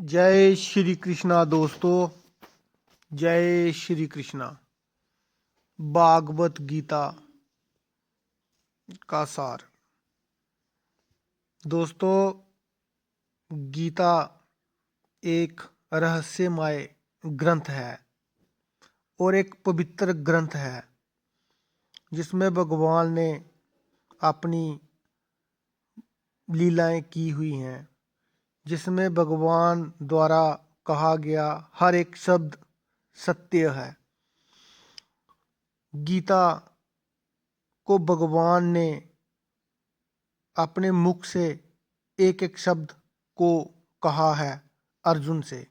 जय श्री कृष्णा दोस्तों। जय श्री कृष्णा। भागवत गीता का सार। दोस्तों, गीता एक रहस्यमय ग्रंथ है और एक पवित्र ग्रंथ है जिसमें भगवान ने अपनी लीलाएं की हुई हैं, जिसमें भगवान द्वारा कहा गया हर एक शब्द सत्य है। गीता को भगवान ने अपने मुख से एक एक शब्द को कहा है अर्जुन से,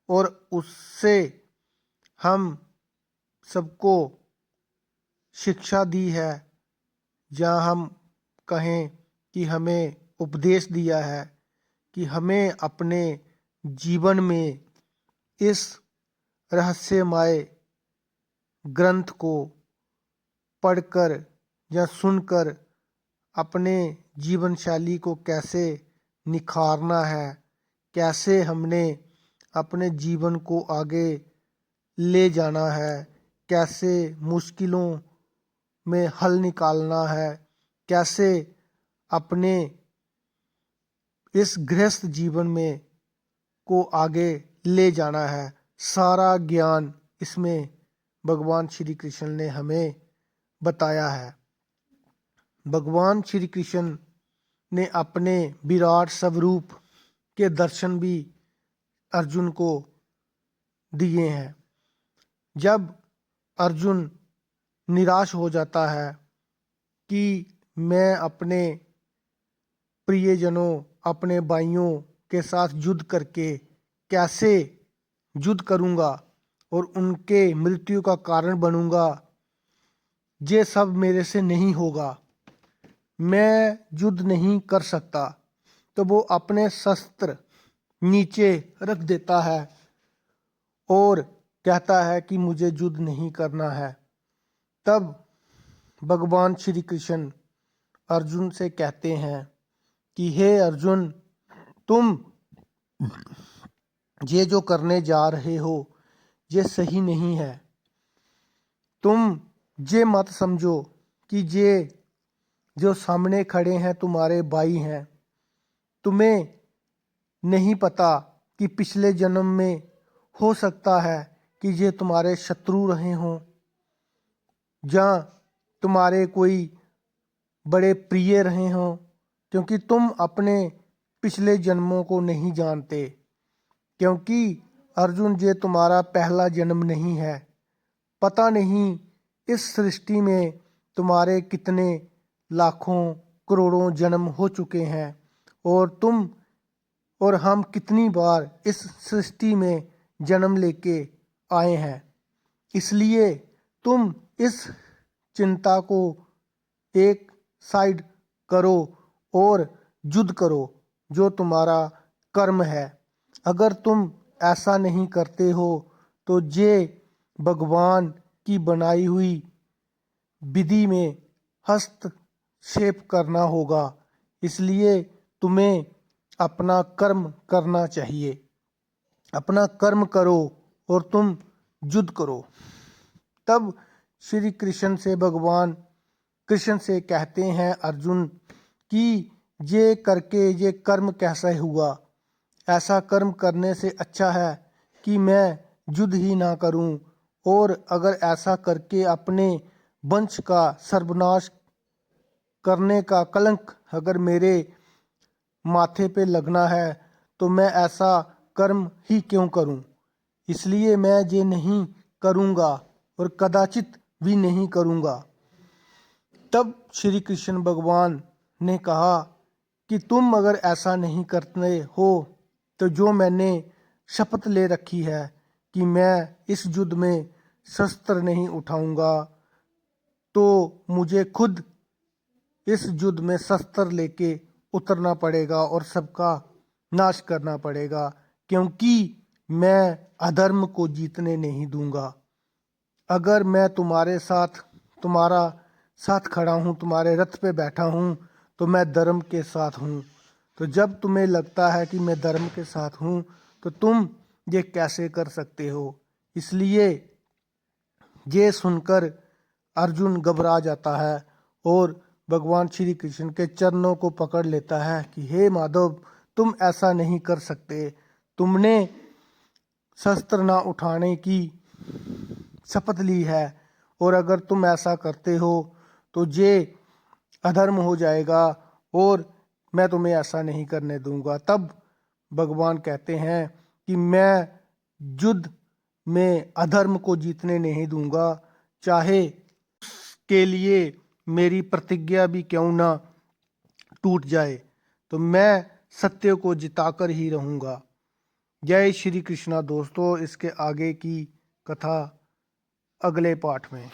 और उससे हम सबको शिक्षा दी है, जहाँ हम कहें कि हमें उपदेश दिया है कि हमें अपने जीवन में इस रहस्यमय ग्रंथ को पढ़कर या सुनकर अपने जीवन शैली को कैसे निखारना है, कैसे हमने अपने जीवन को आगे ले जाना है, कैसे मुश्किलों में हल निकालना है, कैसे अपने इस गृहस्थ जीवन में को आगे ले जाना है। सारा ज्ञान इसमें भगवान श्री कृष्ण ने हमें बताया है। भगवान श्री कृष्ण ने अपने विराट स्वरूप के दर्शन भी अर्जुन को दिए हैं। जब अर्जुन निराश हो जाता है कि मैं अपने प्रियजनों, अपने भाइयों के साथ युद्ध करके कैसे युद्ध करूंगा और उनके मृत्यु का कारण बनूंगा, ये सब मेरे से नहीं होगा, मैं युद्ध नहीं कर सकता, तो वो अपने शस्त्र नीचे रख देता है और कहता है कि मुझे युद्ध नहीं करना है। तब भगवान श्री कृष्ण अर्जुन से कहते हैं कि हे अर्जुन, तुम ये जो करने जा रहे हो ये सही नहीं है। तुम ये मत समझो कि ये जो सामने खड़े हैं तुम्हारे भाई हैं। तुम्हें नहीं पता कि पिछले जन्म में हो सकता है कि ये तुम्हारे शत्रु रहे हों, या तुम्हारे कोई बड़े प्रिय रहे हों, क्योंकि तुम अपने पिछले जन्मों को नहीं जानते। क्योंकि अर्जुन, ये तुम्हारा पहला जन्म नहीं है। पता नहीं इस सृष्टि में तुम्हारे कितने लाखों करोड़ों जन्म हो चुके हैं, और तुम और हम कितनी बार इस सृष्टि में जन्म लेके आए हैं। इसलिए तुम इस चिंता को एक साइड करो और युद्ध करो जो तुम्हारा कर्म है। अगर तुम ऐसा नहीं करते हो तो ये भगवान की बनाई हुई विधि में हस्तक्षेप करना होगा। इसलिए तुम्हें अपना कर्म करना चाहिए। अपना कर्म करो और तुम युद्ध करो। तब श्री कृष्ण से भगवान कृष्ण से कहते हैं अर्जुन कि ये करके ये कर्म कैसा हुआ। ऐसा कर्म करने से अच्छा है कि मैं युद्ध ही ना करूं, और अगर ऐसा करके अपने वंश का सर्वनाश करने का कलंक अगर मेरे माथे पे लगना है तो मैं ऐसा कर्म ही क्यों करूं। इसलिए मैं ये नहीं करूंगा और कदाचित भी नहीं करूंगा। तब श्री कृष्ण भगवान ने कहा कि तुम अगर ऐसा नहीं करते हो तो जो मैंने शपथ ले रखी है कि मैं इस युद्ध में शस्त्र नहीं उठाऊंगा, तो मुझे खुद इस युद्ध में शस्त्र लेके उतरना पड़ेगा और सबका नाश करना पड़ेगा, क्योंकि मैं अधर्म को जीतने नहीं दूंगा। अगर मैं तुम्हारा साथ खड़ा हूँ, तुम्हारे रथ पे बैठा हूँ, तो मैं धर्म के साथ हूँ। तो जब तुम्हें लगता है कि मैं धर्म के साथ हूँ तो तुम ये कैसे कर सकते हो। इसलिए ये सुनकर अर्जुन घबरा जाता है और भगवान श्री कृष्ण के चरणों को पकड़ लेता है कि हे माधव, तुम ऐसा नहीं कर सकते। तुमने शस्त्र ना उठाने की शपथ ली है और अगर तुम ऐसा करते हो तो ये अधर्म हो जाएगा और मैं तुम्हें ऐसा नहीं करने दूंगा। तब भगवान कहते हैं कि मैं युद्ध में अधर्म को जीतने नहीं दूंगा, चाहे के लिए मेरी प्रतिज्ञा भी क्यों ना टूट जाए, तो मैं सत्य को जिताकर ही रहूंगा। जय श्री कृष्णा दोस्तों। इसके आगे की कथा अगले पाठ में।